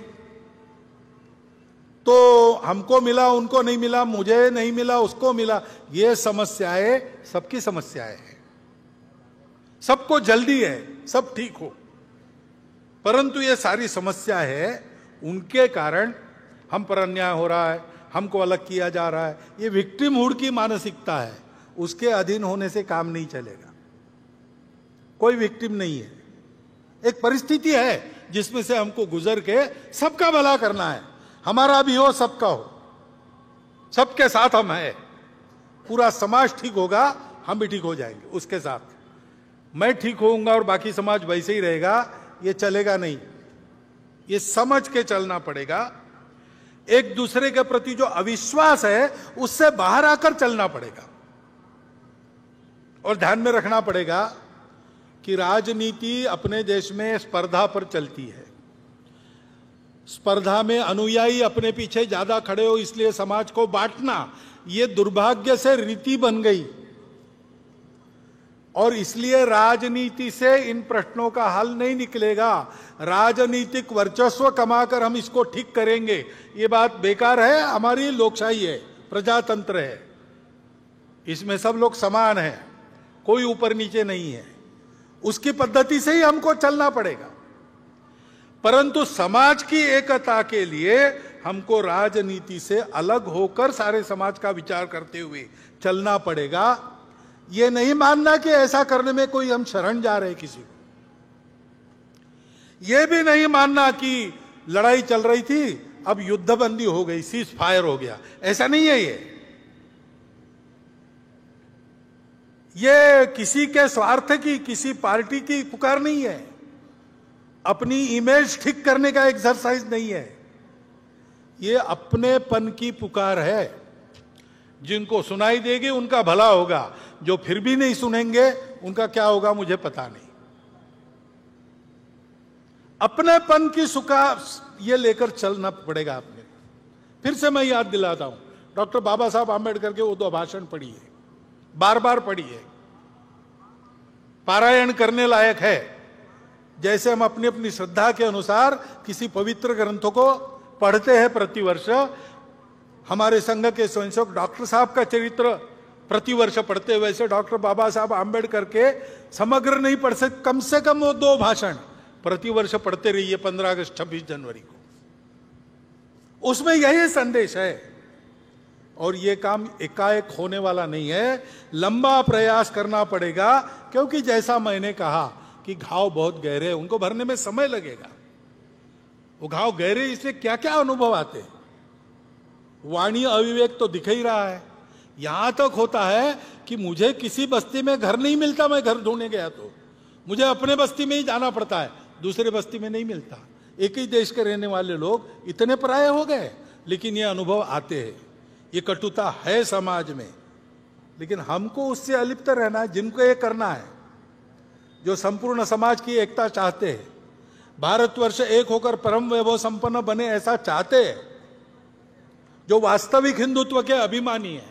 तो हमको मिला, उनको नहीं मिला, मुझे नहीं मिला, उसको मिला, ये समस्याएं सबकी समस्याएं हैं। सबको जल्दी है सब ठीक हो, परंतु ये सारी समस्या है, उनके कारण हम पर अन्याय हो रहा है, हमको अलग किया जा रहा है। ये विक्टिमहुड की मानसिकता है, उसके अधीन होने से काम नहीं चलेगा। कोई विक्टिम नहीं है, एक परिस्थिति है जिसमें से हमको गुजर के सबका भला करना है। हमारा भी हो, सबका हो, सबके साथ हम हैं। पूरा समाज ठीक होगा, हम भी ठीक हो जाएंगे उसके साथ। मैं ठीक होऊंगा और बाकी समाज वैसे ही रहेगा, ये चलेगा नहीं। ये समझ के चलना पड़ेगा। एक दूसरे के प्रति जो अविश्वास है उससे बाहर आकर चलना पड़ेगा। और ध्यान में रखना पड़ेगा कि राजनीति अपने देश में स्पर्धा पर चलती है। स्पर्धा में अनुयायी अपने पीछे ज्यादा खड़े हो, इसलिए समाज को बांटना, यह दुर्भाग्य से रीति बन गई। और इसलिए राजनीति से इन प्रश्नों का हल नहीं निकलेगा। राजनीतिक वर्चस्व कमाकर हम इसको ठीक करेंगे, ये बात बेकार है। हमारी लोकशाही है, प्रजातंत्र है, इसमें सब लोग समान हैं, कोई ऊपर नीचे नहीं है। उसकी पद्धति से ही हमको चलना पड़ेगा। परंतु समाज की एकता के लिए हमको राजनीति से अलग होकर सारे समाज का विचार करते हुए चलना पड़ेगा। ये नहीं मानना कि ऐसा करने में कोई हम शरण जा रहे किसी को। यह भी नहीं मानना कि लड़ाई चल रही थी, अब युद्धबंदी हो गई, सीज फायर हो गया, ऐसा नहीं है। ये किसी के स्वार्थ की, किसी पार्टी की पुकार नहीं है, अपनी इमेज ठीक करने का एक्सरसाइज नहीं है। ये अपनेपन की पुकार है। जिनको सुनाई देगी उनका भला होगा, जो फिर भी नहीं सुनेंगे उनका क्या होगा मुझे पता नहीं। अपनेपन की सुखा ये लेकर चलना पड़ेगा आपने। फिर से मैं याद दिलाता हूं, डॉक्टर बाबा साहब आंबेडकर के वो 2 भाषण पढ़िए, बार बार पढ़िए, पारायण करने लायक है। जैसे हम अपनी अपनी श्रद्धा के अनुसार किसी पवित्र ग्रंथों को पढ़ते हैं प्रतिवर्ष, हमारे संघ के स्वयंसेवक डॉक्टर साहब का चरित्र प्रतिवर्ष पढ़ते, वैसे डॉक्टर बाबा साहब आंबेडकर के समग्र नहीं पढ़ सकते, कम से कम वो 2 भाषण प्रतिवर्ष पढ़ते रहिए 15 अगस्त 26 जनवरी को। उसमें यही संदेश है। और ये काम एकाएक होने वाला नहीं है, लंबा प्रयास करना पड़ेगा। क्योंकि जैसा मैंने कहा कि घाव बहुत गहरे हैं, उनको भरने में समय लगेगा। वो घाव गहरे, इसलिए क्या क्या अनुभव आते हैं। वाणी अविवेक तो दिख ही रहा है। यहां तक होता है कि मुझे किसी बस्ती में घर नहीं मिलता, मैं घर ढूंढने गया तो मुझे अपने बस्ती में ही जाना पड़ता है, दूसरे बस्ती में नहीं मिलता। एक ही देश के रहने वाले लोग इतने पराये हो गए, लेकिन ये अनुभव आते हैं। ये कटुता है समाज में, लेकिन हमको उससे अलिप्त रहना है। जिनको ये करना है, जो संपूर्ण समाज की एकता चाहते हैं, भारतवर्ष एक होकर परम वैभव संपन्न बने ऐसा चाहते हैं, जो वास्तविक हिंदुत्व के अभिमानी है,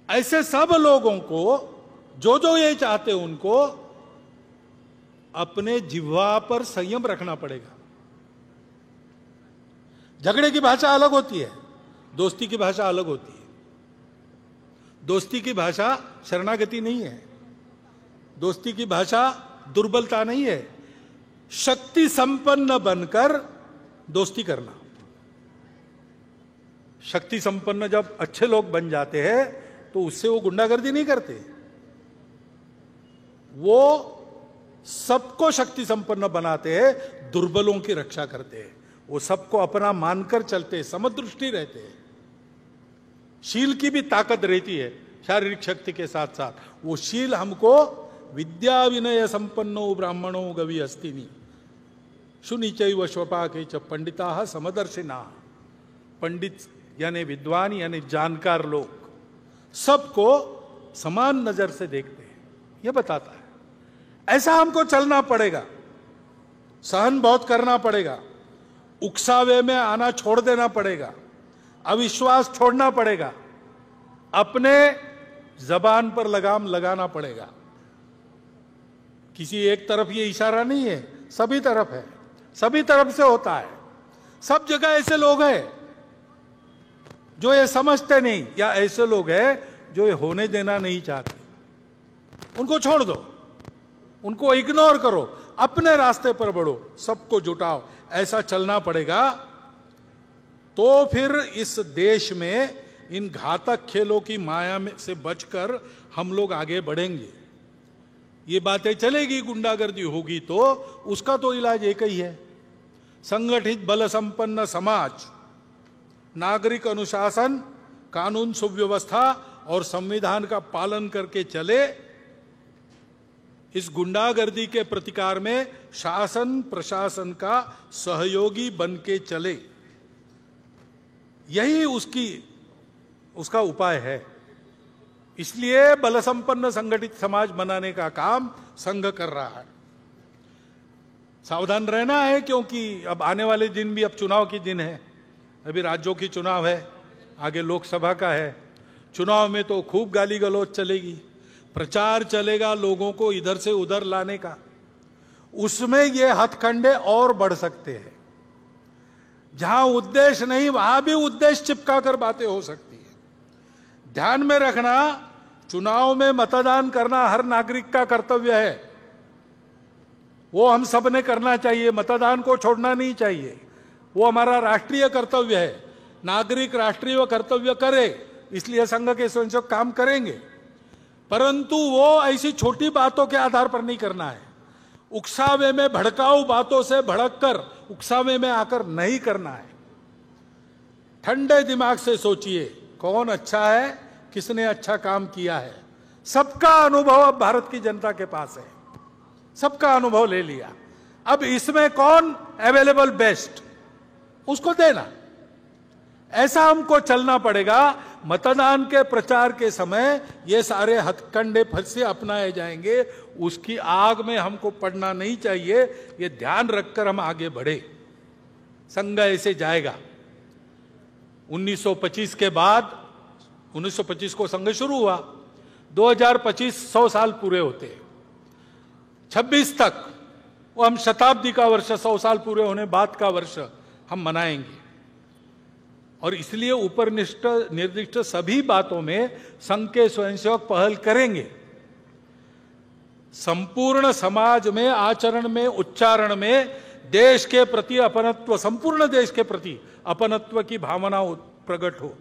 ऐसे सब लोगों को, जो ये चाहते हैं, उनको अपने जिह्वा पर संयम रखना पड़ेगा। झगड़े की भाषा अलग होती है, दोस्ती की भाषा अलग होती है। दोस्ती की भाषा शरणागति नहीं है। दोस्ती की भाषा दुर्बलता नहीं है, शक्ति संपन्न बनकर दोस्ती करना। शक्ति संपन्न जब अच्छे लोग बन जाते हैं तो उससे वो गुंडागर्दी नहीं करते, वो सबको शक्ति संपन्न बनाते हैं, दुर्बलों की रक्षा करते हैं, वो सबको अपना मानकर चलते हैं, समदृष्टि रहते हैं। शील की भी ताकत रहती है शारीरिक शक्ति के साथ साथ, वो शील हमको विद्या विनय संपन्नो ब्राह्मणो गवि अस्तिनी शुनिचैव स्वपाके च पंडिता समदर्शिना। पंडित यानी विद्वान यानी जानकार लोग सबको समान नजर से देखते हैं, यह बताता है। ऐसा हमको चलना पड़ेगा, सहन बहुत करना पड़ेगा, उकसावे में आना छोड़ देना पड़ेगा, अविश्वास छोड़ना पड़ेगा, अपने जबान पर लगाम लगाना पड़ेगा। किसी एक तरफ ये इशारा नहीं है, सभी तरफ है, सभी तरफ से होता है। सब जगह ऐसे लोग हैं जो ये समझते नहीं, या ऐसे लोग हैं जो ये होने देना नहीं चाहते। उनको छोड़ दो, उनको इग्नोर करो, अपने रास्ते पर बढ़ो, सबको जुटाओ। ऐसा चलना पड़ेगा तो फिर इस देश में इन घातक खेलों की माया में से बचकर हम लोग आगे बढ़ेंगे। ये बातें चलेगी, गुंडागर्दी होगी तो उसका तो इलाज एक ही है, संगठित बल संपन्न समाज, नागरिक अनुशासन, कानून सुव्यवस्था और संविधान का पालन करके चले। इस गुंडागर्दी के प्रतिकार में शासन प्रशासन का सहयोगी बन के चले, यही उसका उपाय है। इसलिए बल संपन्न संगठित समाज बनाने का काम संघ कर रहा है। सावधान रहना है, क्योंकि अब आने वाले दिन भी, अब चुनाव की दिन है, अभी राज्यों की चुनाव है, आगे लोकसभा का है। चुनाव में तो खूब गाली गलौज चलेगी, प्रचार चलेगा लोगों को इधर से उधर लाने का। उसमें ये हथकंडे और बढ़ सकते हैं। जहां उद्देश्य नहीं वहां भी उद्देश्य चिपका कर बातें हो सकती है। ध्यान में रखना, चुनाव में मतदान करना हर नागरिक का कर्तव्य है, वो हम सब ने करना चाहिए, मतदान को छोड़ना नहीं चाहिए, वो हमारा राष्ट्रीय कर्तव्य है। नागरिक राष्ट्रीय कर्तव्य करे, इसलिए संघ के स्वयंसेवक काम करेंगे, परंतु वो ऐसी छोटी बातों के आधार पर नहीं करना है। उकसावे में, भड़काऊ बातों से भड़ककर उकसावे में आकर नहीं करना है। ठंडे दिमाग से सोचिए कौन अच्छा है, किसने अच्छा काम किया है। सबका अनुभव अब भारत की जनता के पास है, सबका अनुभव ले लिया। अब इसमें कौन अवेलेबल बेस्ट, उसको देना। ऐसा हमको चलना पड़ेगा। मतदान के प्रचार के समय ये सारे हथकंडे फिर से अपनाए जाएंगे, उसकी आग में हमको पड़ना नहीं चाहिए। ये ध्यान रखकर हम आगे बढ़े। संघ ऐसे जाएगा। 1925 के बाद, 1925 को संघ शुरू हुआ, 2025 100 साल पूरे होते, 26 तक वो हम शताब्दी का वर्ष, 100 साल पूरे होने बाद का वर्ष हम मनाएंगे। और इसलिए ऊपर निर्दिष्ट सभी बातों में संघ के स्वयंसेवक पहल करेंगे। संपूर्ण समाज में, आचरण में, उच्चारण में देश के प्रति अपनत्व, संपूर्ण देश के प्रति अपनत्व की भावना प्रकट हो।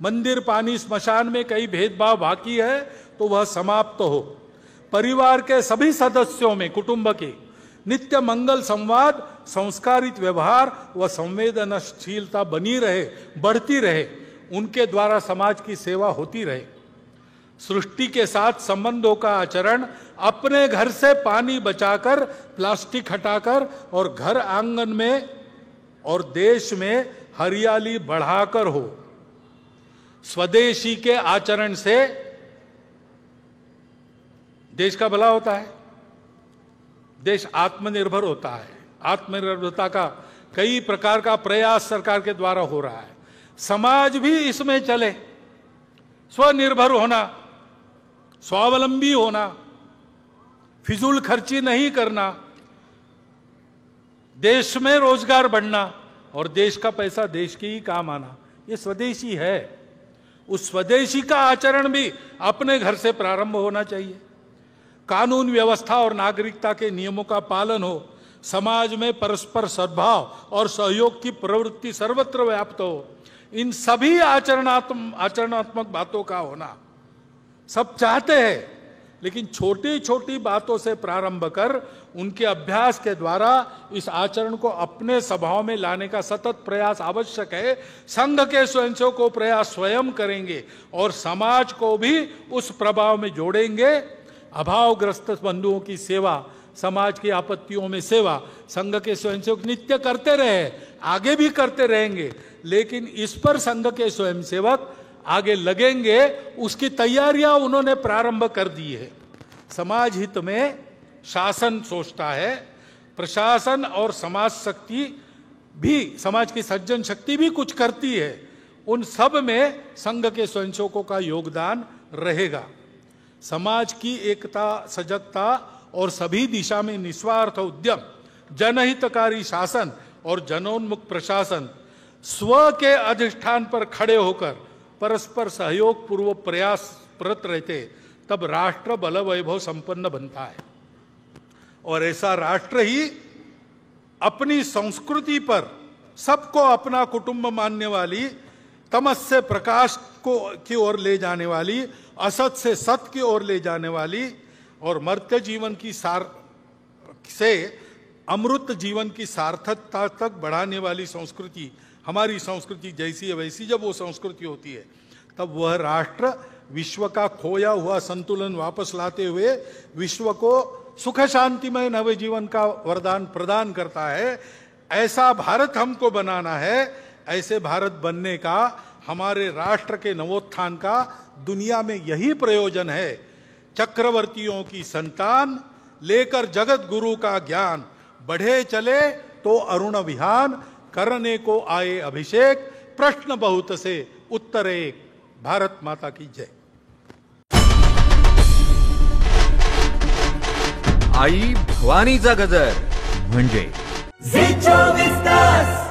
मंदिर, पानी, स्मशान में कई भेदभाव बाकी है तो वह समाप्त हो। परिवार के सभी सदस्यों में, कुटुंब के नित्य मंगल संवाद, संस्कारित व्यवहार व संवेदनशीलता बनी रहे, बढ़ती रहे। उनके द्वारा समाज की सेवा होती रहे। सृष्टि के साथ संबंधों का आचरण अपने घर से पानी बचाकर, प्लास्टिक हटाकर और घर आंगन में और देश में हरियाली बढ़ाकर हो। स्वदेशी के आचरण से देश का भला होता है, देश आत्मनिर्भर होता है। आत्मनिर्भरता का कई प्रकार का प्रयास सरकार के द्वारा हो रहा है। समाज भी इसमें चले, स्वनिर्भर होना, स्वावलंबी होना, फिजूल खर्ची नहीं करना, देश में रोजगार बढ़ना और देश का पैसा देश के ही काम आना, ये स्वदेशी है। उस स्वदेशी का आचरण भी अपने घर से प्रारंभ होना चाहिए। कानून व्यवस्था और नागरिकता के नियमों का पालन हो, समाज में परस्पर सद्भाव और सहयोग की प्रवृत्ति सर्वत्र व्याप्त हो, इन सभी आचरणात्मक बातों का होना सब चाहते हैं। लेकिन छोटी छोटी बातों से प्रारंभ कर उनके अभ्यास के द्वारा इस आचरण को अपने स्वभाव में लाने का सतत प्रयास आवश्यक है। संघ के स्वयंसेवकों प्रयास स्वयं करेंगे और समाज को भी उस प्रभाव में जोड़ेंगे। अभावग्रस्त बंधुओं की सेवा, समाज की आपत्तियों में सेवा संघ के स्वयंसेवक नित्य करते रहे, आगे भी करते रहेंगे। लेकिन इस पर संघ के स्वयंसेवक आगे लगेंगे, उसकी तैयारियां उन्होंने प्रारंभ कर दी है। समाज हित में शासन सोचता है, प्रशासन और समाज शक्ति भी, समाज की सज्जन शक्ति भी कुछ करती है। उन सब में संघ के स्वयंसेवकों का योगदान रहेगा। समाज की एकता, सजगता और सभी दिशा में निस्वार्थ उद्यम, जनहितकारी शासन और जनोन्मुख प्रशासन स्व के अधिष्ठान पर खड़े होकर परस्पर सहयोग पूर्वक प्रयासरत रहते, तब राष्ट्र बल वैभव संपन्न बनता है। और ऐसा राष्ट्र ही अपनी संस्कृति पर सबको अपना कुटुंब मानने वाली, तमस से प्रकाश की ओर ले जाने वाली, असत से सत की ओर ले जाने वाली और मर्त्य जीवन की से अमृत जीवन की सार्थकता तक बढ़ाने वाली संस्कृति, हमारी संस्कृति जैसी है वैसी जब वो संस्कृति होती है, तब वह राष्ट्र विश्व का खोया हुआ संतुलन वापस लाते हुए विश्व को सुख शांतिमय नव जीवन का वरदान प्रदान करता है। ऐसा भारत हमको बनाना है। ऐसे भारत बनने का, हमारे राष्ट्र के नवोत्थान का दुनिया में यही प्रयोजन है। चक्रवर्तियों की संतान लेकर जगत गुरु का ज्ञान, बढ़े चले तो अरुण विहान, करने को आए अभिषेक, प्रश्न बहुत से उत्तर एक। भारत माता की जय। आई भवानीचा गजर म्हणजे झी 24 तास।